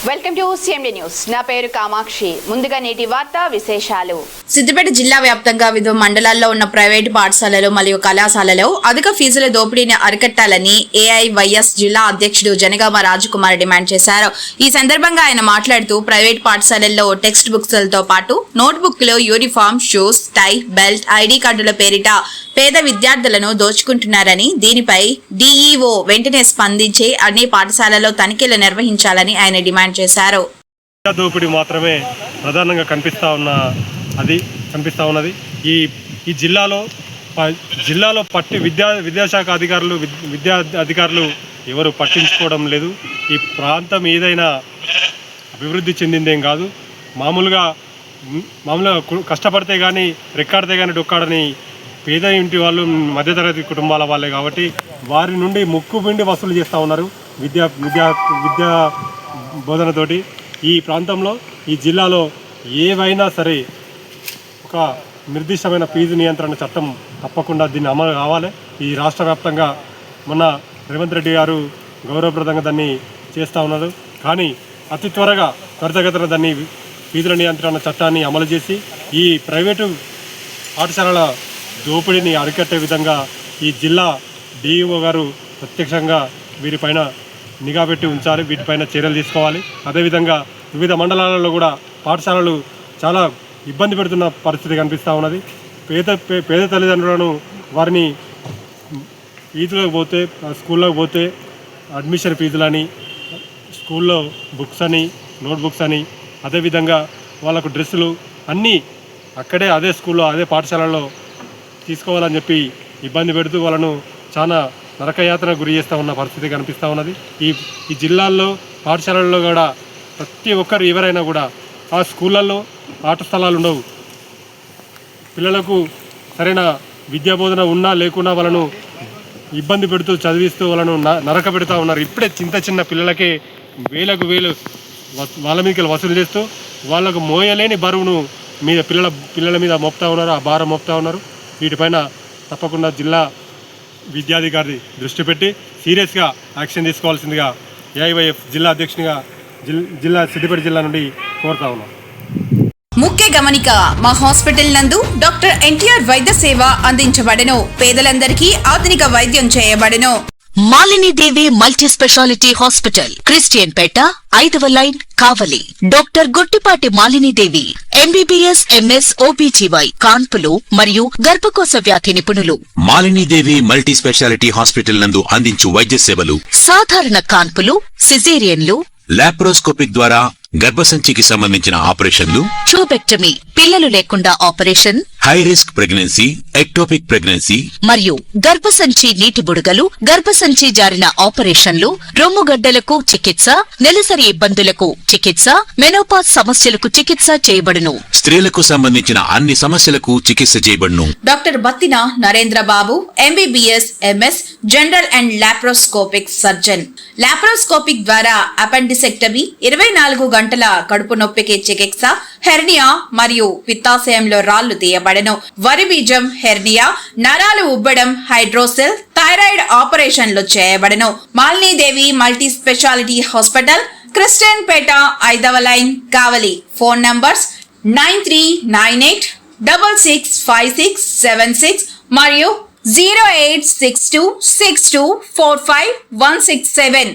Welcome to CMD news. నా పేరు కామాక్షి. ముందుగా నేటి వార్తా విశేషాలు. సిద్దిపేట జిల్లా వ్యాప్తంగా వివిధ మండలాల్లో ఉన్న ప్రైవేటు పాఠశాలలు మరియు కళాశాలలో అధిక ఫీజుల దోపిడీని అరికట్టాలని ఏఐవైఎస్ జిల్లా అధ్యక్షుడు జనగామ రాజకుమార్ డిమాండ్ చేశారు. ఈ సందర్భంగా ఆయన మాట్లాడుతూ ప్రైవేట్ పాఠశాలల్లో టెక్స్ట్ బుక్స్లతో పాటు నోట్బుక్లు, యూనిఫామ్, షూస్, టై, బెల్ట్, ఐడి కార్డుల పేరిట పేద విద్యార్థులను దోచుకుంటున్నారని, దీనిపై డిఈఓ వెంటనే స్పందించి అన్ని పాఠశాలల్లో తనిఖీలు నిర్వహించాలని ఆయన డిమాండ్ చేశారు. దోపిడీ మాత్రమే ప్రధానంగా కనిపిస్తా ఉన్నది. ఈ జిల్లాలో విద్యాశాఖ విద్యా అధికారులు ఎవరు పట్టించుకోవడం లేదు. ఈ ప్రాంతం ఏదైనా అభివృద్ధి చెందిందేం కాదు. మామూలుగా కష్టపడితే కానీ రెక్కాడితే కానీ డొక్కాడని పేద ఇంటి వాళ్ళు, మధ్యతరగతి కుటుంబాల వాళ్ళే కాబట్టి వారి నుండి ముక్కుపిండి వసూలు చేస్తూ ఉన్నారు విద్యా బోధనతోటి. ఈ ప్రాంతంలో, ఈ జిల్లాలో ఏవైనా సరే ఒక నిర్దిష్టమైన ఫీజు నియంత్రణ చట్టం తప్పకుండా దీన్ని అమలు కావాలి. ఈ రాష్ట్ర వ్యాప్తంగా మొన్న రేవంత్ రెడ్డి గారు గౌరవప్రదంగా దాన్ని చేస్తూ ఉన్నారు. కానీ అతి త్వరితగతిన దాన్ని ఫీజుల నియంత్రణ చట్టాన్ని అమలు చేసి ఈ ప్రైవేటు పాఠశాలల దోపిడీని అరికట్టే విధంగా ఈ జిల్లా డిఈఓ గారు ప్రత్యక్షంగా వీరిపైన నిఘా పెట్టి ఉంచాలి. వీటిపైన చర్యలు తీసుకోవాలి. అదేవిధంగా వివిధ మండలాలలో కూడా పాఠశాలలు చాలా ఇబ్బంది పెడుతున్న పరిస్థితి కనిపిస్తూ ఉన్నది. పేద తల్లిదండ్రులను వారిని ఫీజులకు పోతే, స్కూల్లోకి పోతే అడ్మిషన్ ఫీజులని, స్కూల్లో బుక్స్ అని, నోట్బుక్స్ అని, అదేవిధంగా వాళ్ళకు డ్రెస్సులు అన్నీ అక్కడే అదే స్కూల్లో అదే పాఠశాలలో తీసుకోవాలని చెప్పి ఇబ్బంది పెడుతూ వాళ్ళను చాలా నరకయాతన గురి చేస్తూ ఉన్న పరిస్థితి కనిపిస్తూ ఉన్నది. ఈ జిల్లాల్లో పాఠశాలల్లో కూడా ప్రతి ఒక్కరు ఎవరైనా కూడా ఆ స్కూళ్ళల్లో ఆట స్థలాలు ఉండవు. పిల్లలకు సరైన విద్యాబోధన ఉన్నా లేకున్నా వాళ్ళను ఇబ్బంది పెడుతూ చదివిస్తూ వాళ్ళను నరక పెడుతూ ఉన్నారు. ఇప్పుడే చిన్న పిల్లలకే వేలకు వేలు వాళ్ళ మీదకి వసూలు చేస్తూ వాళ్ళకు మోయలేని బరువును పిల్లల మీద మోపుతా ఉన్నారు. ఆ భారం మోపుతా ఉన్నారు. వీటిపైన తప్పకుండా జిల్లా విద్యాధికారి దృష్టి పెట్టి సీరియస్గా యాక్షన్ తీసుకోవాల్సిందిగా ఏఐవైఎఫ్ జిల్లా అధ్యక్షునిగా సిద్దిపేట జిల్లా నుండి కోరుతా ఉన్నాం. ముఖ్య గమనిక: మా హాస్పిటల్ నందు డాక్టర్ ఎన్టీఆర్ వైద్య సేవ అందించబడెను. పేదలందరికీ ఆధునిక వైద్యం చేయబడెను. మాలిని దేవి multi speciality hospital, Christian Peta, 5వ లైన్, కావలి. డాక్టర్ గుట్టిపాటి మాలిని దేవి ఎంబీబీఎస్, ఎంఎస్, ఓబీజీవై, కాన్పులు మరియు గర్భకోశ వ్యాధి నిపుణులు. మాలిని దేవి మల్టీ స్పెషాలిటీ హాస్పిటల్ నందు అందించు వైద్య సేవలు: సాధారణ కాన్పులు, సిజేరియన్లు, లాప్రోస్కోపిక్ ద్వారా గర్భసంచికి సంబంధించిన ఆపరేషన్లు, ట్యూబెక్టమీ, పిల్లలు లేకుండా operation, high risk pregnancy, ectopic pregnancy మరియు గర్భసంచి నీటి బుడగలు, గర్భసంచి జారిన ఆపరేషన్లు, రొమ్ముగడ్డలకు చికిత్స, నెలసరి ఇబ్బందులకు చికిత్స, మెనోపాజ్ సమస్యలకు చికిత్స చేయబడును. స్త్రీలకు సంబంధించిన అన్ని సమస్యలకు చికిత్స చేయబడును. Doctor Battina Narendra Babu MBBS, MS, general and laparoscopic surgeon. Laparoscopic ద్వారా అపెండిసెక్టమీ, 24 గంటల కడుపు నొప్పికి చికిత్స, హెర్నియా మరియు పిత్తాశయంలో రాళ్లు తీయబడెను. వరి బీజం, హెర్నియా, నరాలు ఉబ్బడం, హైడ్రోసెల్, థైరాయిడ్ ఆపరేషన్లు చేయబడెను. Malinidevi multi speciality hospital, Christian Peta, 5వ లైన్, కావలి. ఫోన్ నంబర్స్ 9398665676 మరియు 08626245167.